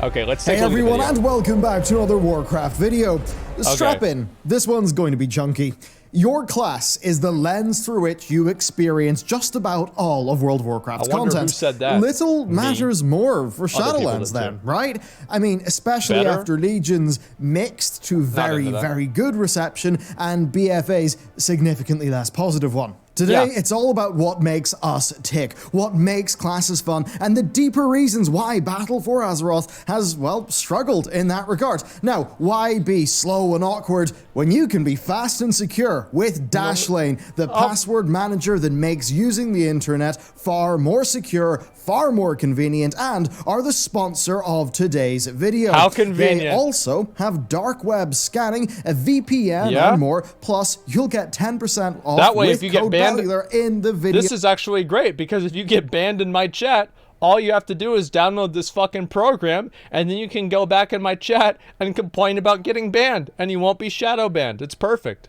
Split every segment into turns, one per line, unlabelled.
Okay, let's take
Hey
a look at the
everyone,
video.
and welcome back to another Warcraft video. Strap in, this one's going to be chunky. Your class is the lens through which you experience just about all of World of Warcraft's
I wonder
content.
who said that.
Little matters more for
Other people
Shadowlands
did
then,
too.
right? I mean, especially
Better?
after Legion's mixed to very,
into that.
very good reception and BFA's significantly less positive one. Today, it's all about what makes us tick, what makes classes fun, and the deeper reasons why Battle for Azeroth has, well, struggled in that regard. Now, why be slow and awkward when you can be fast and secure with Dashlane, the password manager that makes using the internet far more secure, far more convenient, and are the sponsor of today's video.
How convenient.
They also have dark web scanning, a VPN, and more, plus you'll get 10% off
That way,
with
if you get
code
banned-
Bellular in the video.
This is actually great, because if you get banned in my chat, all you have to do is download this fucking program, and then you can go back in my chat and complain about getting banned, and you won't be shadow banned. It's perfect.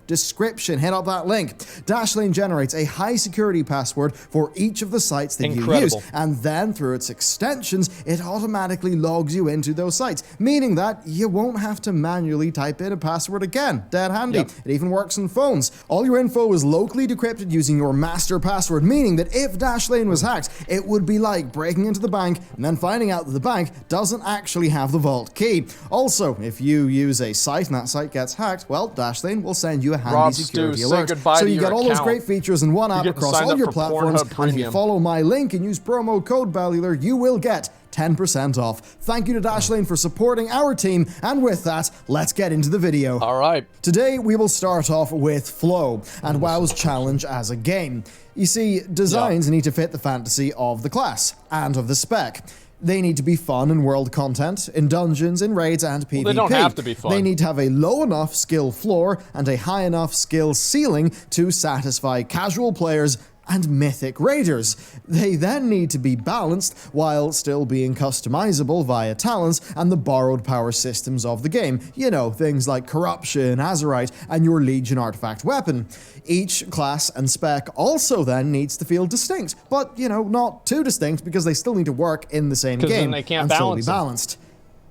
Description, hit up that link. Dashlane generates a high security password for each of the sites that you use, and then through its extensions, it automatically logs you into those sites, meaning that you won't have to manually type in a password again. Dead handy. It even works on phones. All your info is locally decrypted using your master password, meaning that if Dashlane was hacked, it would be like breaking into the bank and then finding out that the bank doesn't actually have the vault key. Also, if you use a site and that site gets hacked, well, Dashlane will send you a handy security alert. So you get all those great features in one app across all your platforms, and if you follow my link and use promo code Bellular, you will get 10% off. Thank you to Dashlane for supporting our team, and with that, let's get into the video.
All right.
Today, we will start off with Flow, and WoW's challenge as a game. You see, designs need to fit the fantasy of the class, and of the spec. They need to be fun in world content, in dungeons, in raids, and PvP.
Well, they don't have to be fun.
They need to have a low enough skill floor and a high enough skill ceiling to satisfy casual players and mythic raiders. They then need to be balanced while still being customizable via talents and the borrowed power systems of the game. You know, things like Corruption, Azerite, and your Legion artifact weapon. Each class and spec also then needs to feel distinct, but, you know, not too distinct because they still need to work in the same game
then they can't
and still be
balance them.
balanced.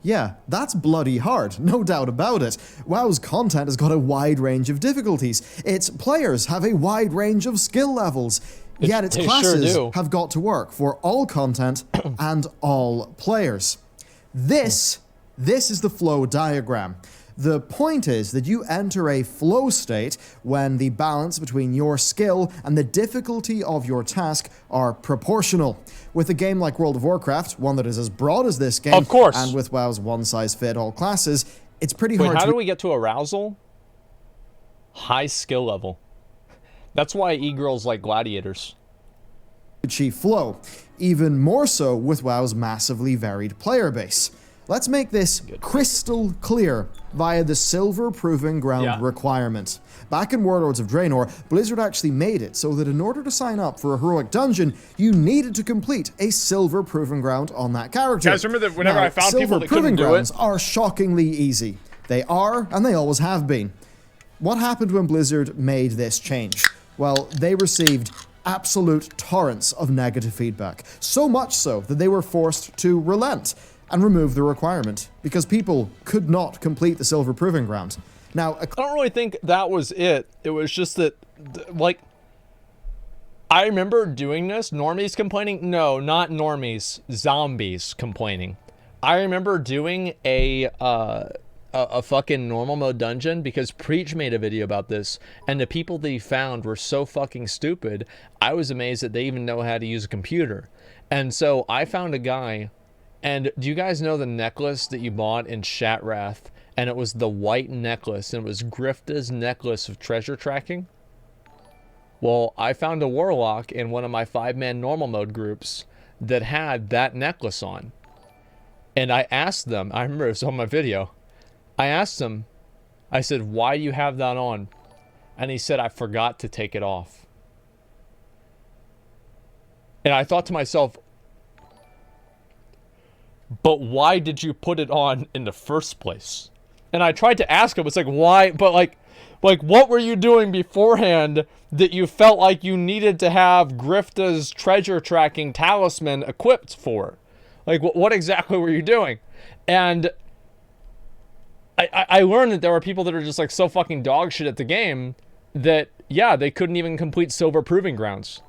Yeah, that's bloody hard, no doubt about it. WoW's content has got a wide range of difficulties. Its players have a wide range of skill levels. Yet its classes have got to work for all content and all players. This is the flow diagram. The point is that you enter a flow state when the balance between your skill and the difficulty of your task are proportional. With a game like World of Warcraft, one that is as broad as this game, and with WoW's one-size-fit-all classes, it's pretty hard to...
How do we get to arousal? High skill level. That's why e-girls like gladiators.
achieve flow, even more so with WoW's massively varied player base. Let's make this crystal clear via the Silver Proving Ground requirement. Back in Warlords of Draenor, Blizzard actually made it so that in order to sign up for a heroic dungeon, you needed to complete a Silver Proving Ground on that character.
Guys, remember that whenever I found people that couldn't do it?
Silver Proving Grounds are shockingly easy. They are, and they always have been. What happened when Blizzard made this change? Well, they received absolute torrents of negative feedback. So much so that they were forced to relent and remove the requirement because people could not complete the Silver Proving Ground. Now,
I don't really think that was it. It was just that, like, I remember doing this. Normies complaining? No, not normies. Zombies complaining. I remember doing a fucking normal mode dungeon because Preach made a video about this, and the people that he found were so fucking stupid. I was amazed that they even know how to use a computer. And so I found a guy, and do you guys know the necklace that you bought in Shatrath? And it was the white necklace, and it was Grifta's necklace of treasure tracking. Well, I found a warlock in one of my 5-man normal mode groups that had that necklace on. And I asked them, I remember it was on my video, I asked him, I said, why do you have that on? And he said, I forgot to take it off. And I thought to myself, but why did you put it on in the first place? And I tried to ask him, it's like, why? But like what were you doing beforehand that you felt like you needed to have Grifta's treasure tracking talisman equipped for? Like, what exactly were you doing? And I learned that there were people that are just like so fucking dog shit at the game that, yeah, they couldn't even complete Silver Proving Grounds.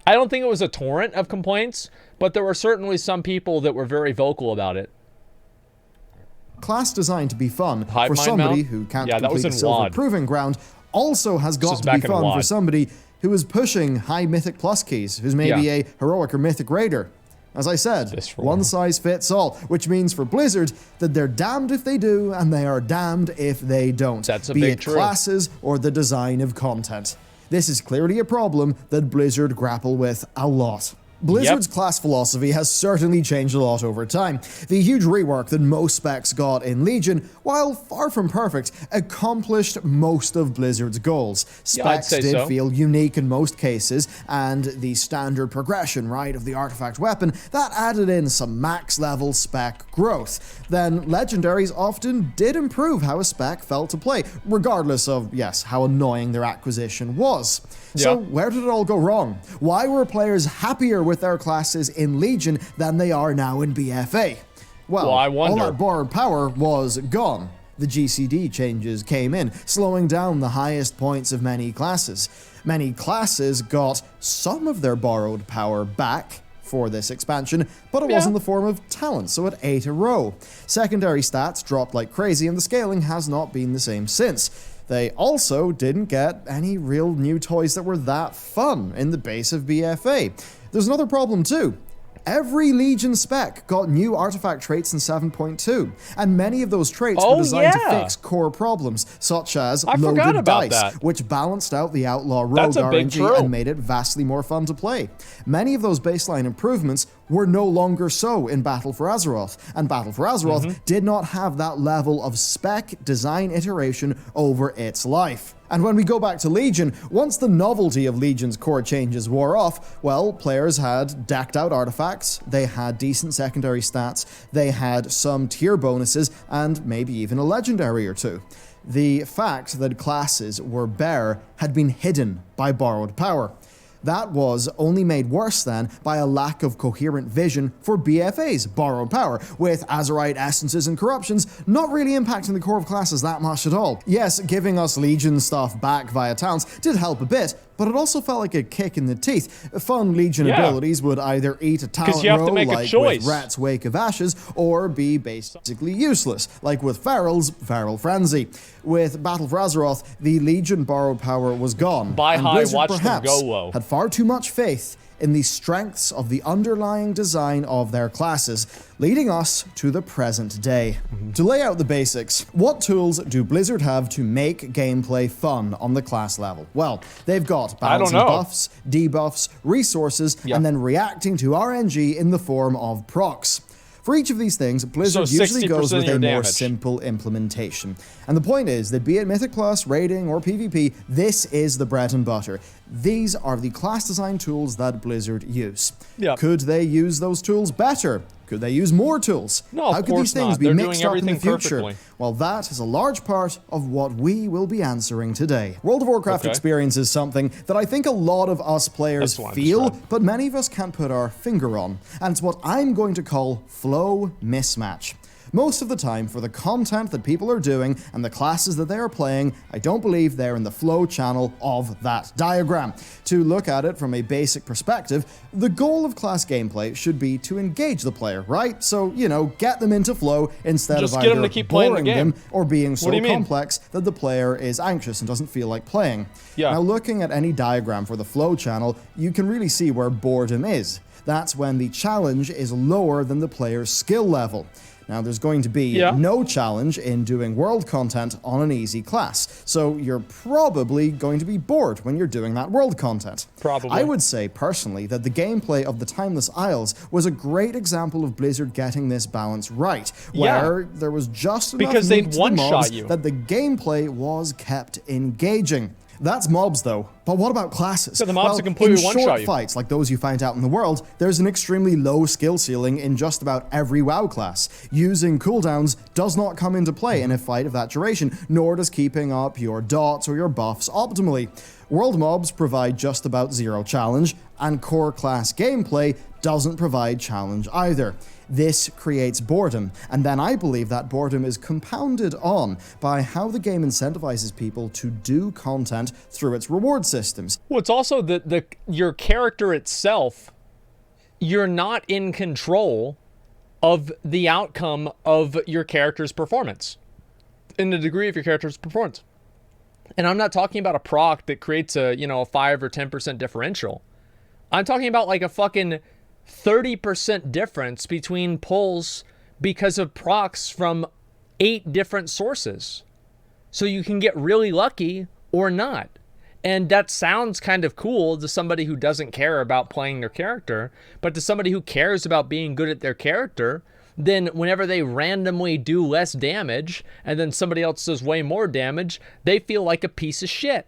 I don't think it was a torrent of complaints, but there were certainly some people that were very vocal about it.
Class designed to be fun
Hive
for
mind
somebody
mount?
who can't
Yeah, that was
complete
in
the Silver
WoD.
Proving Ground also has got
is
to
back
be
in
fun for
WoD.
somebody who is pushing high Mythic Plus keys, who's maybe
Yeah.
a Heroic or Mythic Raider. As I said,
Visceral.
one size fits all, which means for Blizzard that they're damned if they do and they are damned if they don't.
That's a
be
big
it
true.
classes or the design of content. This is clearly a problem that Blizzard grapple with a lot. Blizzard's class philosophy has certainly changed a lot over time. The huge rework that most specs got in Legion, while far from perfect, accomplished most of Blizzard's goals.
I'd
Specs
say
did
so.
feel unique in most cases, and the standard progression, right, of the artifact weapon, that added in some max level spec growth. Then legendaries often did improve how a spec felt to play, regardless of, yes, how annoying their acquisition was. So where did it all go wrong? Why were players happier with their classes in Legion than they are now in BFA? Well,
I
all
wonder.
that borrowed power was gone. The GCD changes came in, slowing down the highest points of many classes. Many classes got some of their borrowed power back for this expansion, but it was in the form of talent, so it ate a row. Secondary stats dropped like crazy, and the scaling has not been the same since. They also didn't get any real new toys that were that fun in the base of BFA. There's another problem too. Every Legion spec got new artifact traits in 7.2, and many of those traits were designed to fix core problems, such as loaded dice, which balanced out the Outlaw Rogue RNG and made it vastly more fun to play. Many of those baseline improvements were no longer so in Battle for Azeroth, and Battle for Azeroth did not have that level of spec design iteration over its life. And when we go back to Legion, once the novelty of Legion's core changes wore off, well, players had decked out artifacts, they had decent secondary stats, they had some tier bonuses, and maybe even a legendary or two. The fact that classes were bare had been hidden by borrowed power. That was only made worse then by a lack of coherent vision for BFA's borrowed power, with Azerite essences and corruptions not really impacting the core of classes that much at all. Yes, giving us Legion stuff back via talents did help a bit, but it also felt like a kick in the teeth. Fun Legion abilities would either eat a talent row, like with Rat's Wake of Ashes, or be basically useless, like with Feral's Feral Frenzy. With Battle for Azeroth, the Legion borrowed power was gone, and Blizzard perhaps had far too much faith in the strengths of the underlying design of their classes, leading us to the present day. To lay out the basics, what tools do Blizzard have to make gameplay fun on the class level? Well, they've got balancing buffs, debuffs, resources, and then reacting to RNG in the form of procs. For each of these things, Blizzard usually goes with a more simple implementation. And the point is that be it Mythic Plus, Raiding, or PvP, this is the bread and butter. These are the class design tools that Blizzard use. Could they use those tools better? Could they use more tools?
No,
How could these things be mixed up in the future? Well, that is a large part of what we will be answering today. World of Warcraft experience is something that I think a lot of us players feel, but many of us can't put our finger on. And it's what I'm going to call flow mismatch. Most of the time, for the content that people are doing and the classes that they are playing, I don't believe they're in the flow channel of that diagram. To look at it from a basic perspective, the goal of class gameplay should be to engage the player, right? So, you know, get them into flow instead of either boring them or being so complex that the player is anxious and doesn't feel like playing. Now, looking at any diagram for the flow channel, you can really see where boredom is. That's when the challenge is lower than the player's skill level. Now, there's going to be no challenge in doing world content on an easy class, so you're probably going to be bored when you're doing that world content. I would say, personally, that the gameplay of the Timeless Isles was a great example of Blizzard getting this balance right, where there was just enough meat to the mobs that the gameplay was kept engaging. That's mobs, though. But what about classes?
So the mobs are completely one-shot you.
In short fights like those you find out in the world, there's an extremely low skill ceiling in just about every WoW class. Using cooldowns does not come into play in a fight of that duration, nor does keeping up your dots or your buffs optimally. World mobs provide just about zero challenge, and core class gameplay doesn't provide challenge either. This creates boredom, and then I believe that boredom is compounded on by how the game incentivizes people to do content through its reward systems.
Well, it's also your character itself, you're not in control of the outcome of your character's performance, in the degree of your character's performance. And I'm not talking about a proc that creates a 5 or 10% differential. I'm talking about like a fucking 30% difference between pulls because of procs from 8 different sources. So you can get really lucky or not. And that sounds kind of cool to somebody who doesn't care about playing their character, but to somebody who cares about being good at their character, then whenever they randomly do less damage and then somebody else does way more damage, they feel like a piece of shit.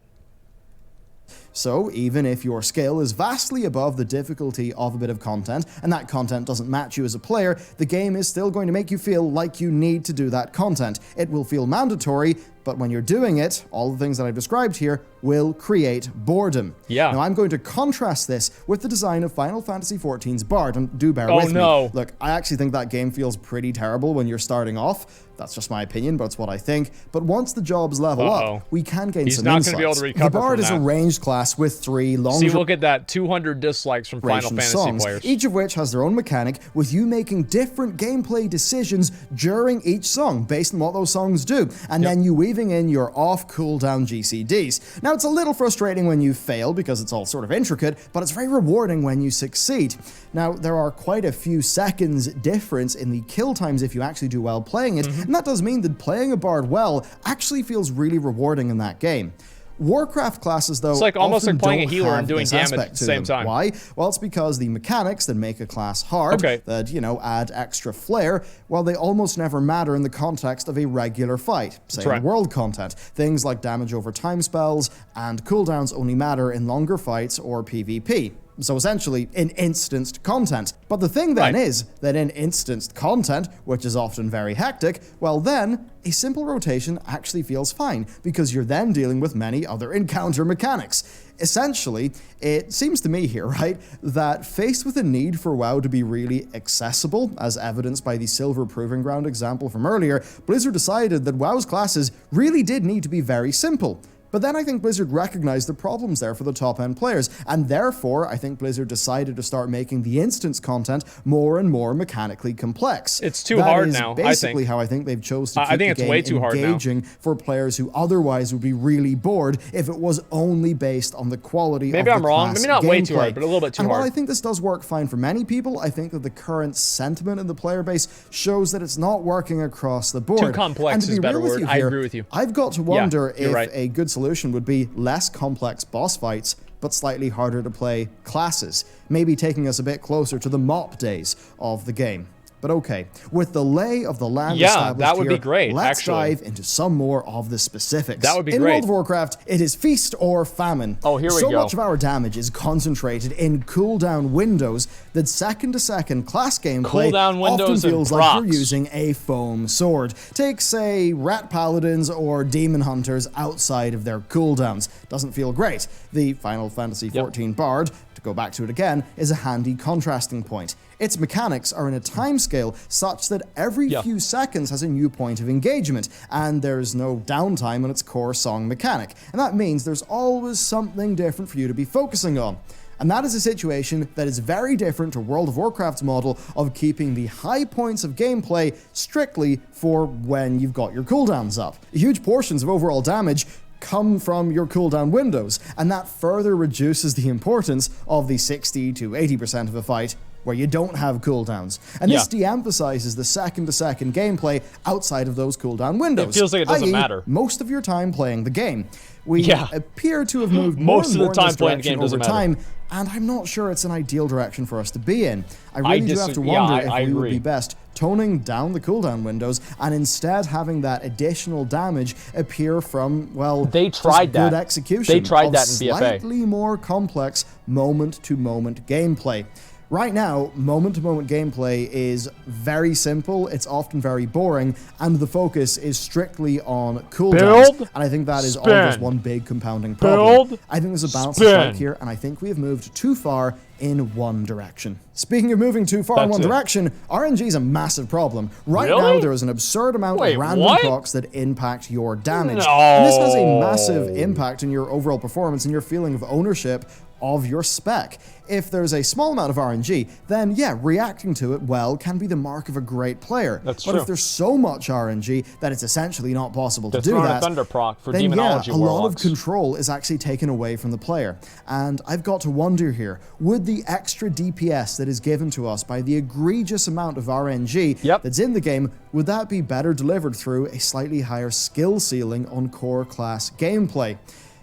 So even if your skill is vastly above the difficulty of a bit of content, and that content doesn't match you as a player, the game is still going to make you feel like you need to do that content. It will feel mandatory, but when you're doing it, all the things that I've described here will create boredom.
Yeah.
Now I'm going to contrast this with the design of Final Fantasy XIV's Bard, and do bear with me. Look, I actually think that game feels pretty terrible when you're starting off. That's just my opinion, but it's what I think. But once the jobs level up, we can gain some insights.
He's not going to be able to recover
The Bard
from
is
that.
a ranged class with 3 long...
See, look at that, 200 dislikes from Final Fantasy
songs,
players.
Each of which has their own mechanic, with you making different gameplay decisions during each song, based on what those songs do, and then you weaving in your off-cooldown GCDs. Now, it's a little frustrating when you fail, because it's all sort of intricate, but it's very rewarding when you succeed. Now, there are quite a few seconds difference in the kill times if you actually do well playing it, and that does mean that playing a Bard well actually feels really rewarding in that game. Warcraft classes, though,
it's like almost like playing a healer and doing
damage
at the same time.
Why? Well, it's because the mechanics that make a class hard, that, add extra flair, well, they almost never matter in the context of a regular fight, say in world content. Things like damage over time spells and cooldowns only matter in longer fights or PvP. So essentially, in instanced content. But the thing then is that in instanced content, which is often very hectic, well then, a simple rotation actually feels fine, because you're then dealing with many other encounter mechanics. Essentially, it seems to me here, right, that faced with a need for WoW to be really accessible, as evidenced by the Silver Proving Ground example from earlier, Blizzard decided that WoW's classes really did need to be very simple. But then I think Blizzard recognized the problems there for the top-end players, and therefore I think Blizzard decided to start making the instance content more and more mechanically complex.
It's too hard now, I think.
That is basically how I think they've chosen to keep the game engaging for players who otherwise would be really bored if it was only based on the quality of the
Maybe I'm wrong. Maybe not way too hard,
gameplay.
but a little bit too hard.
And while I think this does work fine for many people, I think that the current sentiment in the player base shows that it's not working across the board.
Too complex is a better word. I agree with you.
I've got to wonder if a good solution would be less complex boss fights, but slightly harder to play classes, maybe taking us a bit closer to the mop days of the game. But okay, with the lay of the land established
that would
here,
be great,
let's dive into some more of the specifics.
That would be
in
great.
World of Warcraft, it is feast or famine.
Oh, here we
go.
go.
So much of our damage is concentrated in cooldown windows that second-to-second class gameplay often feels like you're using a foam sword. Take, say, Rat Paladins or Demon Hunters outside of their cooldowns. Doesn't feel great. The Final Fantasy XIV Bard, to go back to it again, is a handy contrasting point. Its mechanics are in a timescale such that every few seconds has a new point of engagement, and there's no downtime on its core song mechanic. And that means there's always something different for you to be focusing on. And that is a situation that is very different to World of Warcraft's model of keeping the high points of gameplay strictly for when you've got your cooldowns up. Huge portions of overall damage come from your cooldown windows, and that further reduces the importance of the 60 to 80% of a fight where you don't have cooldowns. And this de-emphasizes the second-to-second gameplay outside of those cooldown windows.
It feels like it doesn't matter.
Most of your time playing the game. We appear to have moved
most
more
of the time playing the
direction
game doesn't
over time,
matter.
and I'm not sure it's an ideal direction for us to be in. I really do have to wonder if we would be best toning down the cooldown windows and instead having that additional damage appear from, well,
they tried
good execution.
They tried that in BFA.
Slightly more complex moment-to-moment gameplay. Right now, moment-to-moment gameplay is very simple, it's often very boring, and the focus is strictly on cooldowns. And I think that is all just one big compounding problem. I think there's a balance to strike here, and I think we have moved too far in one direction. Speaking of moving too far in one direction, RNG is a massive problem. Right now, there is an absurd amount of random procs that impact your damage. And this has a massive impact on your overall performance and your feeling of ownership of your spec. If there's a small amount of RNG, then yeah, reacting to it well can be the mark of a great player. But if there's so much RNG that it's essentially not possible to do that,
thunder proc for
then
demonology
yeah, a lot of control is actually taken away from the player. And I've got to wonder here, would the extra DPS that is given to us by the egregious amount of RNG that's in the game, would that be better delivered through a slightly higher skill ceiling on core class gameplay?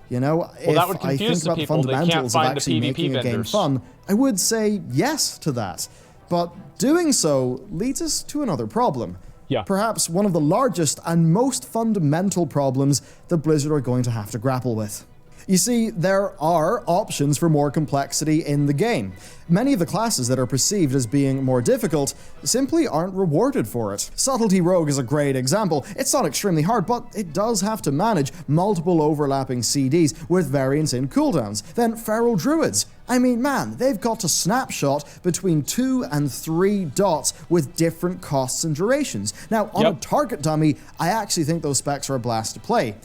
You know, if I think about the fundamentals of actually making a game fun, I would say yes to that. But doing so leads us to another problem. Perhaps one of the largest and most fundamental problems that Blizzard are going to have to grapple with. You see, there are options for more complexity in the game. Many of the classes that are perceived as being more difficult simply aren't rewarded for it. Subtlety Rogue is a great example. It's not extremely hard, but it does have to manage multiple overlapping CDs with variance in cooldowns. Then Feral Druids. I mean, man, they've got to snapshot between 2 and 3 dots with different costs and durations. Now, on a target dummy, I actually think those specs are a blast to play.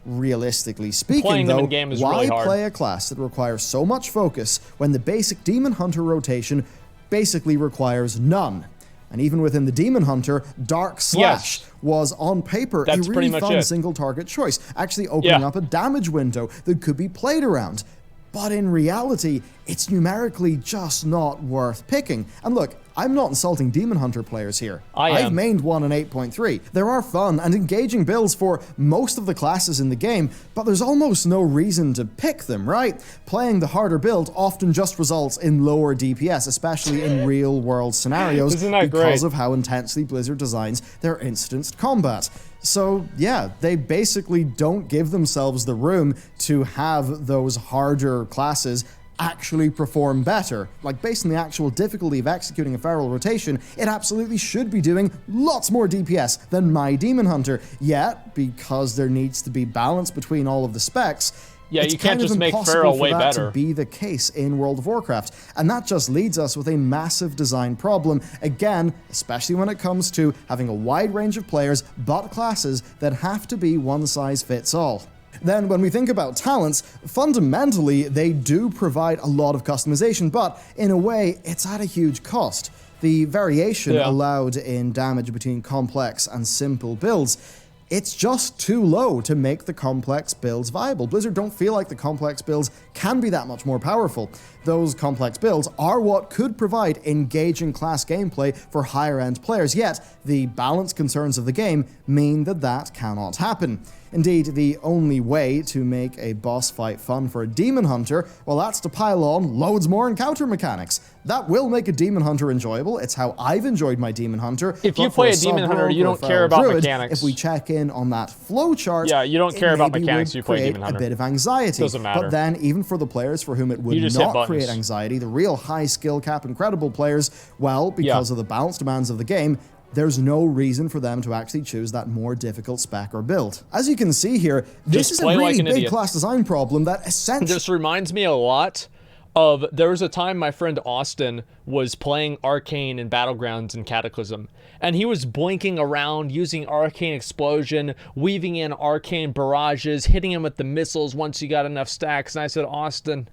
Realistically speaking, though, why play a class that requires so much focus when the basic Demon Hunter rotation basically requires none? And even within the Demon Hunter, Dark Slash was on paper a really fun single target choice, actually opening up a damage window that could be played around. But in reality, it's numerically just not worth picking. And look, I'm not insulting Demon Hunter players here. I've mained one in 8.3. There are fun and engaging builds for most of the classes in the game, but there's almost no reason to pick them, right? Playing the harder build often just results in lower DPS, especially in real-world scenarios, because of how intensely Blizzard designs their instanced combat. So yeah, they basically don't give themselves the room to have those harder classes actually perform better. Like, based on the actual difficulty of executing a feral rotation, it absolutely should be doing lots more DPS than my Demon Hunter. Yet, because there needs to be balance between all of the specs, it's
you can't
kind
just
of
make
impossible
feral way
for that
better.
to be the case in World of Warcraft. And that just leads us with a massive design problem, again, especially when it comes to having a wide range of players, but classes that have to be one size fits all. Then when we think about talents, fundamentally they do provide a lot of customization, but in a way it's at a huge cost. The variation allowed in damage between complex and simple builds, it's just too low to make the complex builds viable. Blizzard don't feel like the complex builds can be that much more powerful. Those complex builds are what could provide engaging class gameplay for higher end players, yet the balance concerns of the game mean that that cannot happen. Indeed, the only way to make a boss fight fun for a Demon Hunter, well, that's to pile on loads more encounter mechanics. That will make a Demon Hunter enjoyable. It's how I've enjoyed my Demon Hunter.
If you play a Demon Hunter, you don't care about mechanics.
If we check in on that flowchart,
you don't care about mechanics, you play Demon Hunter.
A bit of anxiety.
Doesn't matter.
But then, even for the players for whom it would not create anxiety, the real high skill cap incredible players, well, because of the balance demands of the game, there's no reason for them to actually choose that more difficult spec or build. As you can see here, this is a really big class design problem that essentially...
This reminds me a lot of, there was a time my friend Austin was playing Arcane in Battlegrounds and Cataclysm, and he was blinking around, using Arcane Explosion, weaving in Arcane Barrages, hitting him with the missiles once you got enough stacks, and I said, Austin,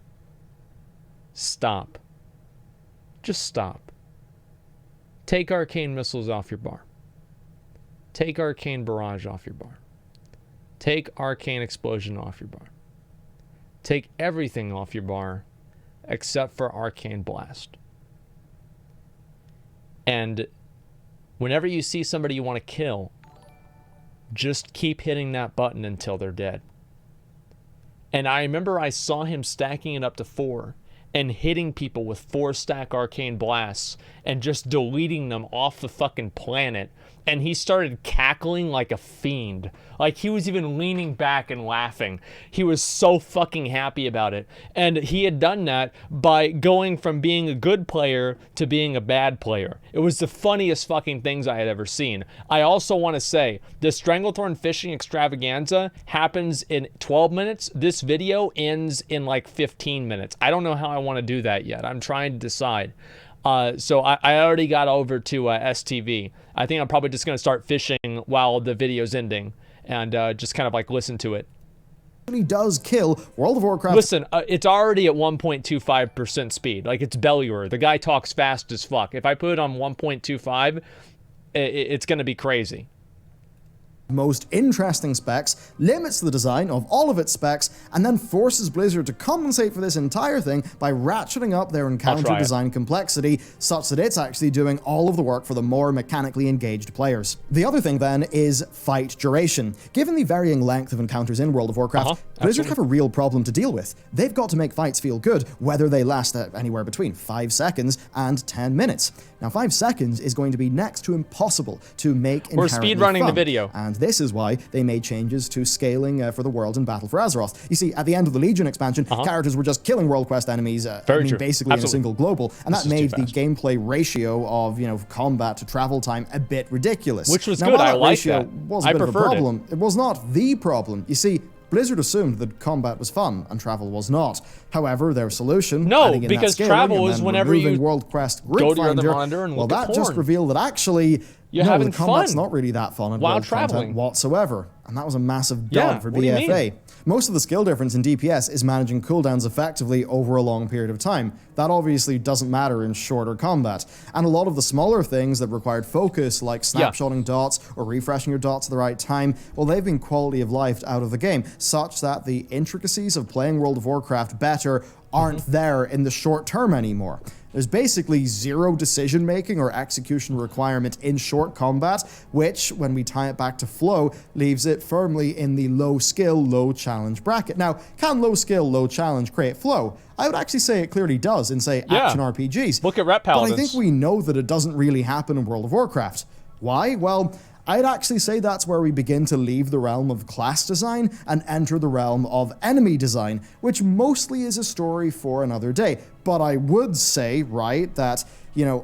stop. Just stop. Take Arcane Missiles off your bar. Take Arcane Barrage off your bar. Take Arcane Explosion off your bar. Take everything off your bar except for Arcane Blast. And whenever you see somebody you want to kill, just keep hitting that button until they're dead. And I remember I saw him stacking it up to 4, and hitting people with 4-stack arcane blasts and just deleting them off the fucking planet. And he started cackling like a fiend. Like, he was even leaning back and laughing. He was so fucking happy about it. And he had done that by going from being a good player to being a bad player. It was the funniest fucking things I had ever seen. I also want to say, the Stranglethorn fishing extravaganza happens in 12 minutes. This video ends in like 15 minutes. I don't know how I want to do that yet. I'm trying to decide. So I already got over to STV. I think I'm probably just going to start fishing while the video's ending and just kind of like listen to it.
He does kill World of Warcraft.
Listen, it's already at 1.25% speed. Like, it's Bellular. The guy talks fast as fuck. If I put it on 1.25, it's going to be crazy.
Most interesting specs, limits the design of all of its specs, and then forces Blizzard to compensate for this entire thing by ratcheting up their encounter design complexity such that it's actually doing all of the work for the more mechanically engaged players. The other thing then is fight duration. Given the varying length of encounters in World of Warcraft, Blizzard have a real problem to deal with. They've got to make fights feel good, whether they last anywhere between 5 seconds and 10 minutes. Now, 5 seconds is going to be next to impossible to make inherently fun.
We're speedrunning the video.
And this is why they made changes to scaling for the world in Battle for Azeroth. You see, at the end of the Legion expansion, characters were just killing World Quest enemies, basically in a single global, and that made the gameplay ratio of, combat to travel time a bit ridiculous.
Which was good. I like that.
Was a bit of a problem. It was not the problem. You see, Blizzard assumed that combat was fun and travel was not. However, their solution,
because travel is whenever you
World Quest
go to your other monitor and look at porn.
Just revealed that actually
having
the combat's
fun
not really that fun
while
world
traveling
whatsoever. And that was a massive dud for BFA. Most of the skill difference in DPS is managing cooldowns effectively over a long period of time. That obviously doesn't matter in shorter combat. And a lot of the smaller things that required focus, like snapshotting dots or refreshing your dots at the right time, well, they've been quality of life out of the game, such that the intricacies of playing World of Warcraft better aren't there in the short term anymore. There's basically zero decision-making or execution requirement in short combat, which, when we tie it back to flow, leaves it firmly in the low-skill, low-challenge bracket. Now, can low-skill, low-challenge create flow? I would actually say it clearly does in, say, action RPGs.
Look at Ret Paladins.
But I think we know that it doesn't really happen in World of Warcraft. Why? Well, I'd actually say that's where we begin to leave the realm of class design and enter the realm of enemy design, which mostly is a story for another day. But I would say, right, that,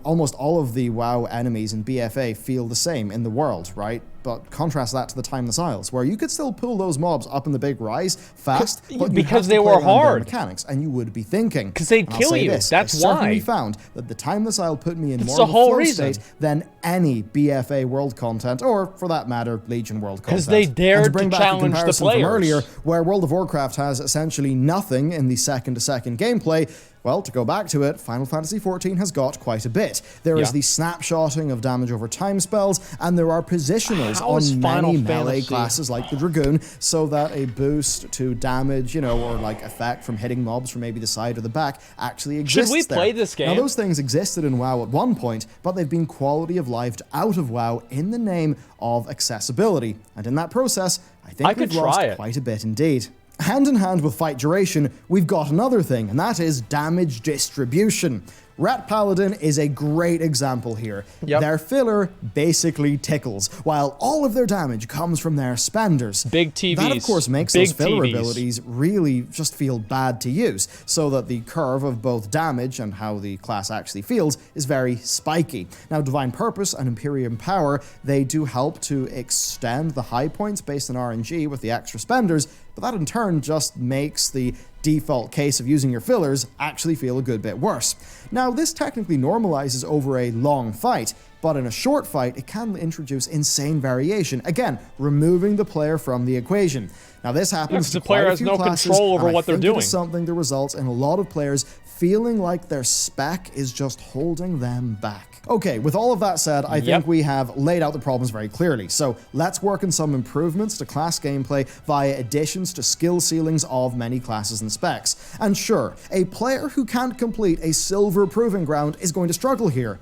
almost all of the WoW enemies in BFA feel the same in the world, right? But contrast that to the Timeless Isles, where you could still pull those mobs up in the big rise fast, but
because they were hard
mechanics, and you would be thinking,
because they'd kill you. That's
I
why.
Certainly found that the Timeless Isle put me in more of a flow state than any BFA world content, or for that matter, Legion world content.
Because they dared to challenge the players.
From earlier, where World of Warcraft has essentially nothing in the second-to-second gameplay. Well, to go back to it, Final Fantasy XIV has got quite a bit. There is the snapshotting of damage over time spells, and there are positionals on many melee classes like the Dragoon, so that a boost to damage, or like effect from hitting mobs from maybe the side or the back actually exists.
Should we play this game?
Now, those things existed in WoW at one point, but they've been quality of lifed out of WoW in the name of accessibility. And in that process, I think we've lost quite a bit indeed. Hand in hand with fight duration, we've got another thing, and that is damage distribution. Rat Paladin is a great example here. Their filler basically tickles, while all of their damage comes from their spenders.
Big TVs.
That, of course, makes those filler abilities really just feel bad to use, so that the curve of both damage and how the class actually feels is very spiky. Now, Divine Purpose and Imperium Power, they do help to extend the high points based on RNG with the extra spenders, but that in turn just makes the default case of using your fillers actually feel a good bit worse. Now, this technically normalizes over a long fight, but in a short fight, it can introduce insane variation, again, removing the player from the equation. Now, this happens to
the player has no control over what they're doing.
It is something that results in a lot of players feeling like their spec is just holding them back. Okay, with all of that said, I think we have laid out the problems very clearly. So let's work on some improvements to class gameplay via additions to skill ceilings of many classes and specs. And sure, a player who can't complete a silver proving ground is going to struggle here.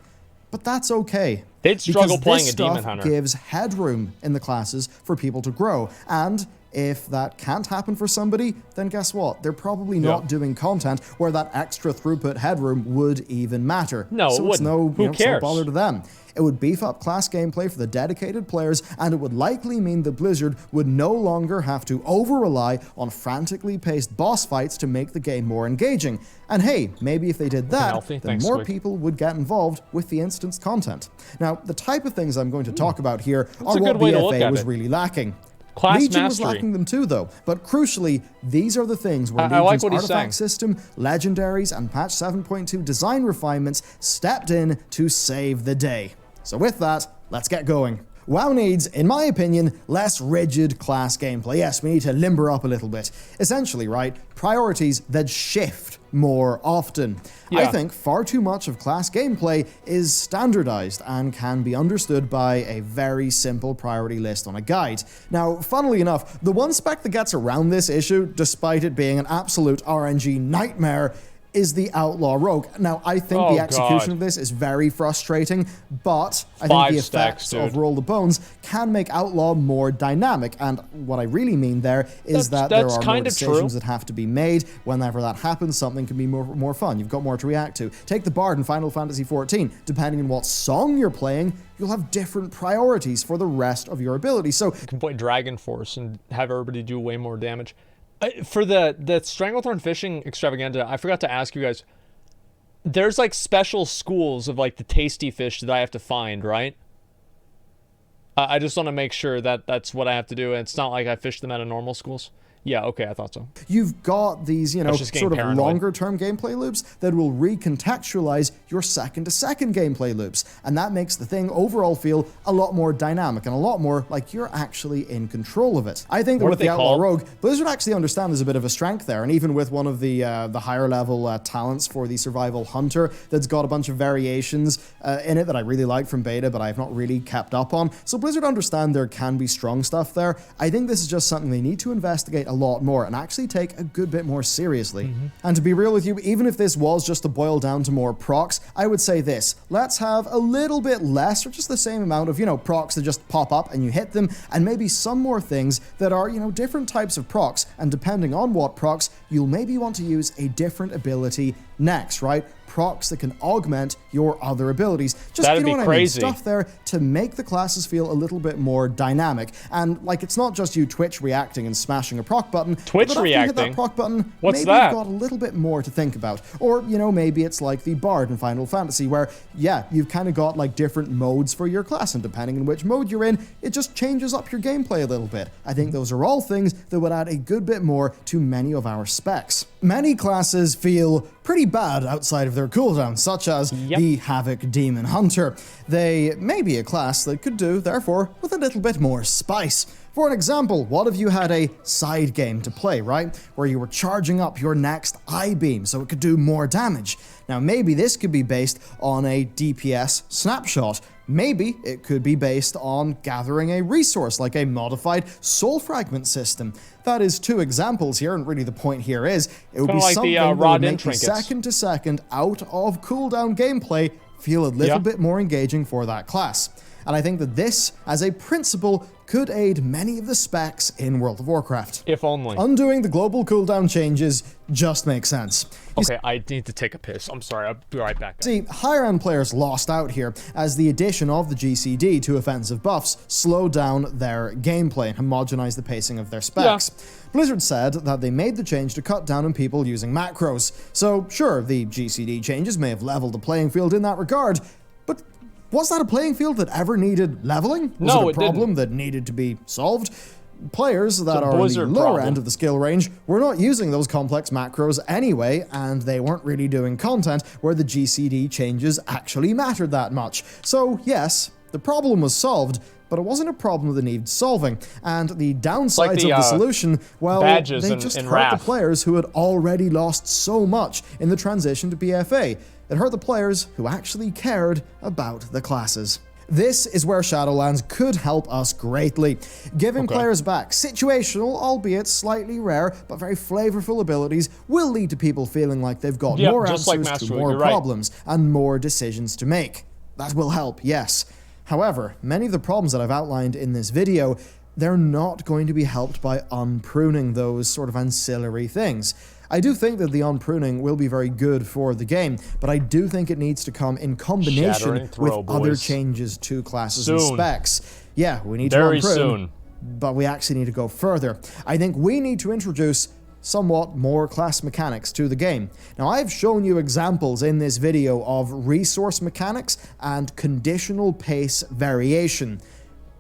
But that's okay.
They'd struggle playing a Demon Hunter.
This stuff gives headroom in the classes for people to grow. And If that can't happen for somebody, then guess what? They're probably not doing content where that extra throughput headroom would even matter.
No,
so
it
it's
wouldn't.
no,
Who cares?
no bother to them. It would beef up class gameplay for the dedicated players, and it would likely mean that Blizzard would no longer have to over-rely on frantically paced boss fights to make the game more engaging. And hey, maybe if they did that, then more people would get involved with the instance content. Now, the type of things I'm going to talk about here are what BFA was really lacking. Legion was lacking them too, though. But crucially, these are the things where Legion's artifact system, legendaries, and patch 7.2 design refinements stepped in to save the day. So with that, let's get going. WoW needs, in my opinion, less rigid class gameplay. Yes, we need to limber up a little bit. Essentially, right, priorities that shift more often. I think far too much of class gameplay is standardized and can be understood by a very simple priority list on a guide. Now, funnily enough, the one spec that gets around this issue, despite it being an absolute RNG nightmare, is the Outlaw Rogue. Now, I think the execution of this is very frustrating, but I think the effects of Roll the Bones can make Outlaw more dynamic, and what I really mean there is that there are more decisions that have to be made. Whenever that happens, something can be more fun. You've got more to react to. Take the Bard in Final Fantasy XIV. Depending on what song you're playing, you'll have different priorities for the rest of your abilities. So
you can play Dragon Force and have everybody do way more damage. For the Stranglethorn Fishing Extravaganza, I forgot to ask you guys, there's like special schools of like the tasty fish that I have to find, right? I just want to make sure that that's what I have to do, and it's not like I fish them out of normal schools. Yeah, okay, I thought so.
You've got these, you know, sort of longer-term gameplay loops that will recontextualize your second-to-second gameplay loops, and that makes the thing overall feel a lot more dynamic and a lot more like you're actually in control of it. I think that with the Outlaw Rogue, Blizzard actually understand there's a bit of a strength there, and even with one of the higher-level talents for the Survival Hunter that's got a bunch of variations in it that I really like from beta, but I've not really kept up on. So Blizzard understand there can be strong stuff there. I think this is just something they need to investigate a lot more and actually take a good bit more seriously. And to be real with you, even if this was just to boil down to more procs, I would say this: let's have a little bit less, or just the same amount of, you know, procs that just pop up and you hit them, and maybe some more things that are, you know, different types of procs, and depending on what procs, you'll maybe want to use a different ability next, right? Procs that can augment your other abilities. Just, you know what I mean? Stuff there to make the classes feel a little bit more dynamic. And like, it's not just you Twitch reacting and smashing a proc button.
Twitch reacting?
You hit that proc button,
what's
maybe
that?
You've got a little bit more to think about. Or, you know, maybe it's like the Bard in Final Fantasy, where, yeah, you've kind of got like different modes for your class, and depending on which mode you're in, it just changes up your gameplay a little bit. I think those are all things that would add a good bit more to many of our specs. Many classes feel pretty bad outside of their cooldown, such as the Havoc Demon Hunter. They may be a class that could do, therefore, with a little bit more spice. For an example, what if you had a side game to play, right? Where you were charging up your next I-beam so it could do more damage. Now, maybe this could be based on a DPS snapshot. Maybe it could be based on gathering a resource like a modified soul fragment system. That is two examples here, and really the point here is it would be like something that would make the second-to-second out of cooldown gameplay feel a little bit more engaging for that class. And I think that this, as a principle, could aid many of the specs in World of Warcraft.
If only.
Undoing the global cooldown changes just makes sense.
Okay, I need to take a piss. I'm sorry, I'll be right back.
See, higher-end players lost out here, as the addition of the GCD to offensive buffs slowed down their gameplay and homogenized the pacing of their specs. Blizzard said that they made the change to cut down on people using macros. So, sure, the GCD changes may have leveled the playing field in that regard, but was that a playing field that ever needed leveling? Was it a problem that needed to be solved? Players that are in the lower end of the skill range were not using those complex macros anyway, and they weren't really doing content where the GCD changes actually mattered that much. So yes, the problem was solved, but it wasn't a problem that needed solving. And the downsides of the solution, well, they just hurt the players who had already lost so much in the transition to BFA. It hurt the players who actually cared about the classes. This is where Shadowlands could help us greatly. Giving players back situational, albeit slightly rare, but very flavorful abilities will lead to people feeling like they've got more answers to more problems and more decisions to make. That will help, yes. However, many of the problems that I've outlined in this video, they're not going to be helped by unpruning those sort of ancillary things. I do think that the unpruning will be very good for the game, but I do think it needs to come in combination with other changes to classes and specs. Yeah, we need to unprune,
soon.
But we actually need to go further. I think we need to introduce somewhat more class mechanics to the game. Now, I've shown you examples in this video of resource mechanics and conditional pace variation,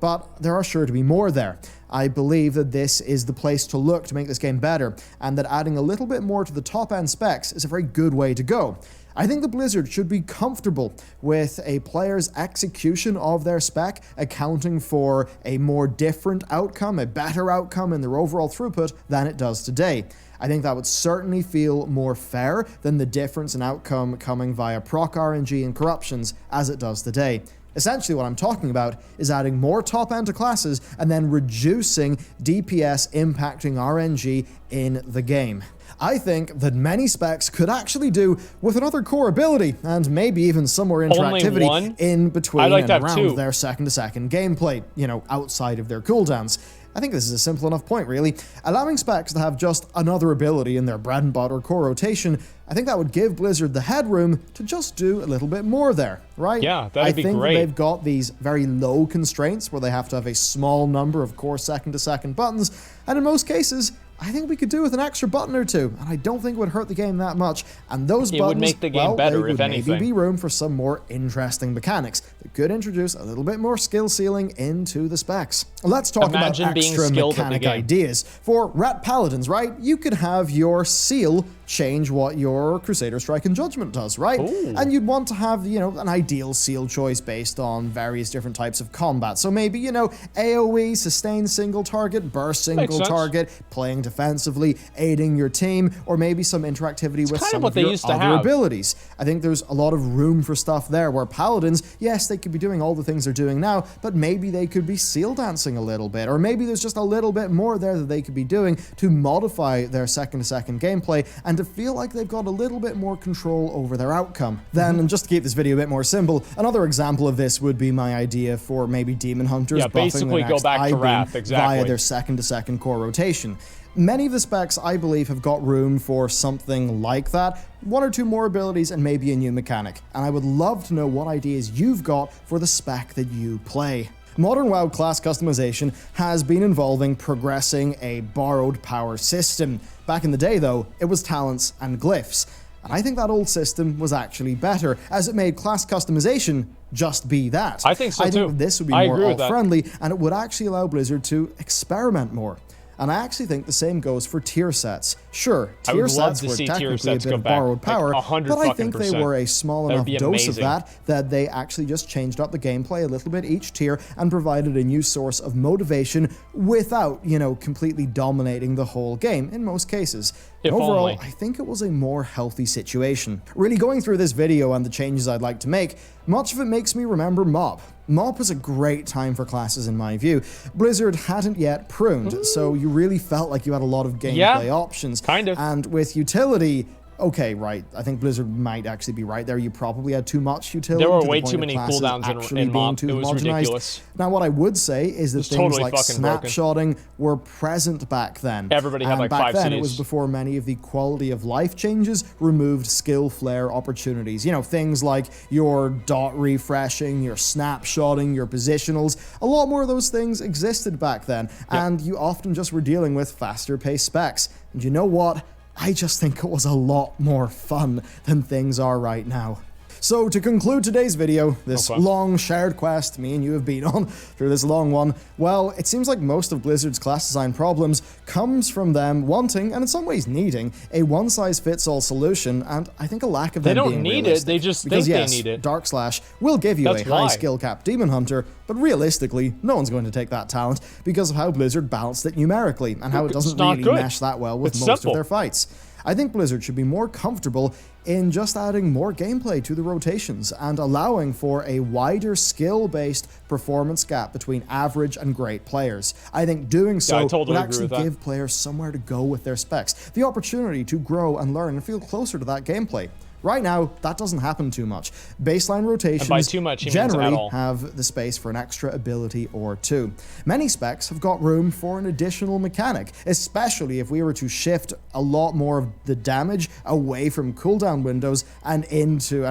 but there are sure to be more there. I believe that this is the place to look to make this game better, and that adding a little bit more to the top-end specs is a very good way to go. I think the Blizzard should be comfortable with a player's execution of their spec accounting for a more different outcome, a better outcome in their overall throughput than it does today. I think that would certainly feel more fair than the difference in outcome coming via proc RNG and corruptions as it does today. Essentially what I'm talking about is adding more top-end to classes and then reducing DPS impacting RNG in the game. I think that many specs could actually do with another core ability, and maybe even some more interactivity in between and around their second-to-second gameplay, you know, outside of their cooldowns. I think this is a simple enough point, really. Allowing specs to have just another ability in their bread and butter core rotation, I think that would give Blizzard the headroom to just do a little bit more there, right?
Yeah, that'd be great.
I think they've got these very low constraints where they have to have a small number of core second-to-second buttons, and in most cases, I think we could do with an extra button or two, and I don't think it would hurt the game that much. And those buttons,
would make the game better, if anything.
Maybe be room for some more interesting mechanics that could introduce a little bit more skill ceiling into the specs. Let's talk about extra mechanic ideas. For Ret Paladins, right? You could have your seal change what your Crusader Strike and Judgment does, right?
Ooh.
And you'd want to have, you know, an ideal seal choice based on various different types of combat. So maybe, you know, AoE, sustain single target, burst single target, playing defensively, aiding your team, or maybe some interactivity with some of your other abilities. I think there's a lot of room for stuff there where Paladins, yes, they could be doing all the things they're doing now, but maybe they could be seal dancing a little bit, or maybe there's just a little bit more there that they could be doing to modify their second-to-second gameplay and to feel like they've got a little bit more control over their outcome. Then, and just to keep this video a bit more simple, another example of this would be my idea for maybe Demon Hunters buffing the next I-beam via their second-to-second core rotation. Many of the specs, I believe, have got room for something like that, one or two more abilities and maybe a new mechanic, and I would love to know what ideas you've got for the spec that you play. Modern WoW class customization has been involving progressing a borrowed power system. Back in the day, though, it was talents and glyphs. And I think that old system was actually better, as it made class customization just be that.
I think so, too.
I think this would be more alt-friendly, and it would actually allow Blizzard to experiment more. And I actually think the same goes for tier sets. Sure, tier sets were technically a bit of borrowed power, but I think they were a small enough dose of that they actually just changed up the gameplay a little bit each tier and provided a new source of motivation without, you know, completely dominating the whole game in most cases. Overall, I think it was a more healthy situation. Really going through this video and the changes I'd like to make, much of it makes me remember MoB. MoB was a great time for classes in my view. Blizzard hadn't yet pruned, so you really felt like you had a lot of gameplay options.
Kind of.
And with utility, okay, right, I think Blizzard might actually be right there. You probably had too much utility.
There were way too many cooldowns in MoB. It was ridiculous.
Now, what I would say is that things like snapshotting were present back then.
Everybody had like 5 cities.
Back then, it was before many of the quality of life changes removed skill flare opportunities. You know, things like your dot refreshing, your snapshotting, your positionals. A lot more of those things existed back then, and you often just were dealing with faster paced specs. And you know what? I just think it was a lot more fun than things are right now. So to conclude today's video, this long shared quest me and you have been on through this long one, well, it seems like most of Blizzard's class design problems comes from them wanting, and in some ways needing, a one-size-fits-all solution, and I think a lack of them being realistic. They don't need it, they just think they need it. Dark Slash will give you a high skill cap Demon Hunter, but realistically, no one's going to take that talent because of how Blizzard balanced it numerically, and how it doesn't really mesh that well with most of their fights. I think Blizzard should be more comfortable in just adding more gameplay to the rotations and allowing for a wider skill-based performance gap between average and great players. I think doing so would actually give players somewhere to go with their specs, the opportunity to grow and learn and feel closer to that gameplay. Right now, that doesn't happen too much. Baseline rotations
by too much, he means at
generally
all.
have the space for an extra ability or two. Many specs have got room for an additional mechanic, especially if we were to shift a lot more of the damage away from cooldown windows and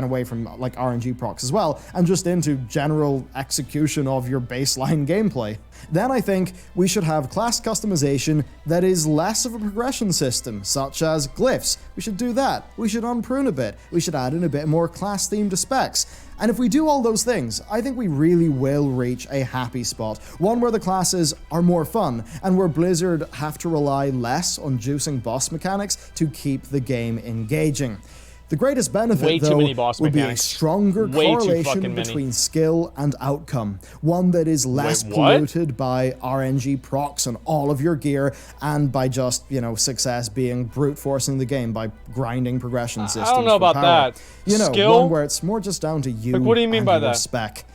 away from like RNG procs as well, and just into general execution of your baseline gameplay. Then I think we should have class customization that is less of a progression system, such as glyphs. We should do that. We should unprune a bit. We should add in a bit more class theme to specs. And if we do all those things, I think we really will reach a happy spot. One where the classes are more fun, and where Blizzard have to rely less on juicing boss mechanics to keep the game engaging. The greatest benefit, though, would be a stronger correlation between skill and outcome. One that is less polluted by RNG procs on all of your gear, and by just, success being brute forcing the game by grinding progression systems.
I don't know about that.
Skill? One where it's more just down to you
what do you mean by that?
Spec.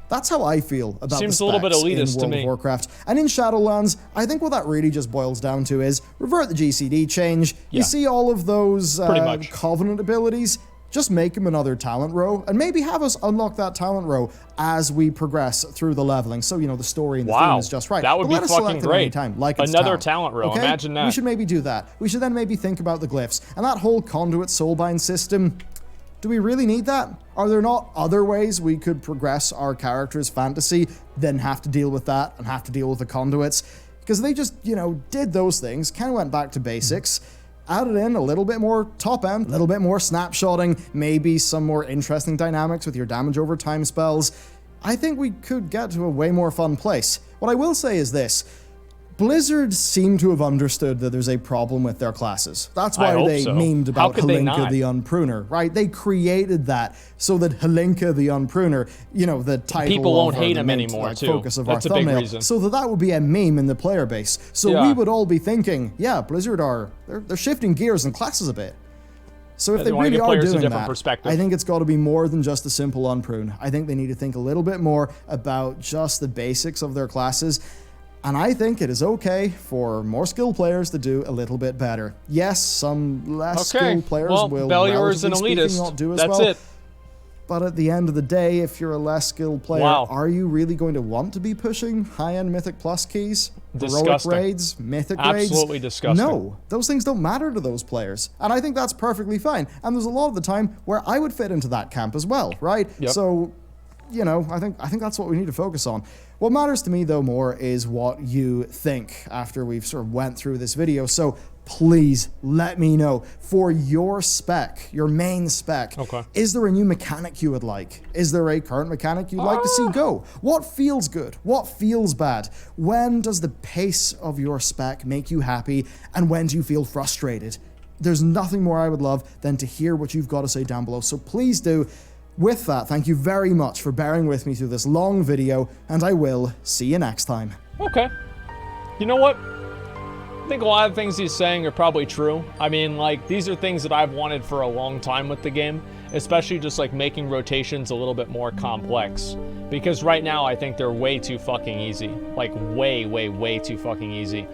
That's how I feel about the specs
a little bit elitist
in World of Warcraft. And in Shadowlands, I think what that really just boils down to is revert the GCD change. You see all of those Covenant abilities, just make them another talent row, and maybe have us unlock that talent row as we progress through the leveling. So, the story and the theme is just right.
That would be fucking great. Another talent row,
okay?
Imagine that.
We should maybe do that. We should then maybe think about the glyphs. And that whole conduit soulbind system, do we really need that? Are there not other ways we could progress our character's fantasy than have to deal with that and have to deal with the conduits? Because they just, did those things, kind of went back to basics, added in a little bit more top end, a little bit more snapshotting, maybe some more interesting dynamics with your damage over time spells. I think we could get to a way more fun place. What I will say is this. Blizzard seem to have understood that there's a problem with their classes. That's why they memed about Halinka the Unpruner, right? They created that so that Halinka the Unpruner, the title
people won't hate him anymore, too.
Focus of
That's
our
a big
thumbnail,
reason.
so that would be a meme in the player base. So we would all be thinking, yeah, Blizzard they're shifting gears and classes a bit. So if they really are doing that, I think it's got to be more than just a simple unprune. I think they need to think a little bit more about just the basics of their classes. And I think it is okay for more skilled players to do a little bit better. Yes, some less skilled players will,
Bellular's an elitist.
Not do as
That's
well.
it.
But at the end of the day, if you're a less skilled player, are you really going to want to be pushing high-end Mythic Plus keys? Heroic raids? Mythic raids?
Absolutely disgusting.
No, those things don't matter to those players. And I think that's perfectly fine. And there's a lot of the time where I would fit into that camp as well, right?
Yep.
So, I think that's what we need to focus on. What matters to me, though, more is what you think after we've sort of went through this video. So please let me know, for your spec, your main spec, is there a new mechanic you would like? Is there a current mechanic you'd like to see go? What feels good? What feels bad? When does the pace of your spec make you happy? And when do you feel frustrated? There's nothing more I would love than to hear what you've got to say down below. So please do. With that, thank you very much for bearing with me through this long video, and I will see you next time.
Okay. You know what? I think a lot of things he's saying are probably true. I mean, these are things that I've wanted for a long time with the game, especially just, making rotations a little bit more complex. Because right now, I think they're way too fucking easy. Way, way, way too fucking easy.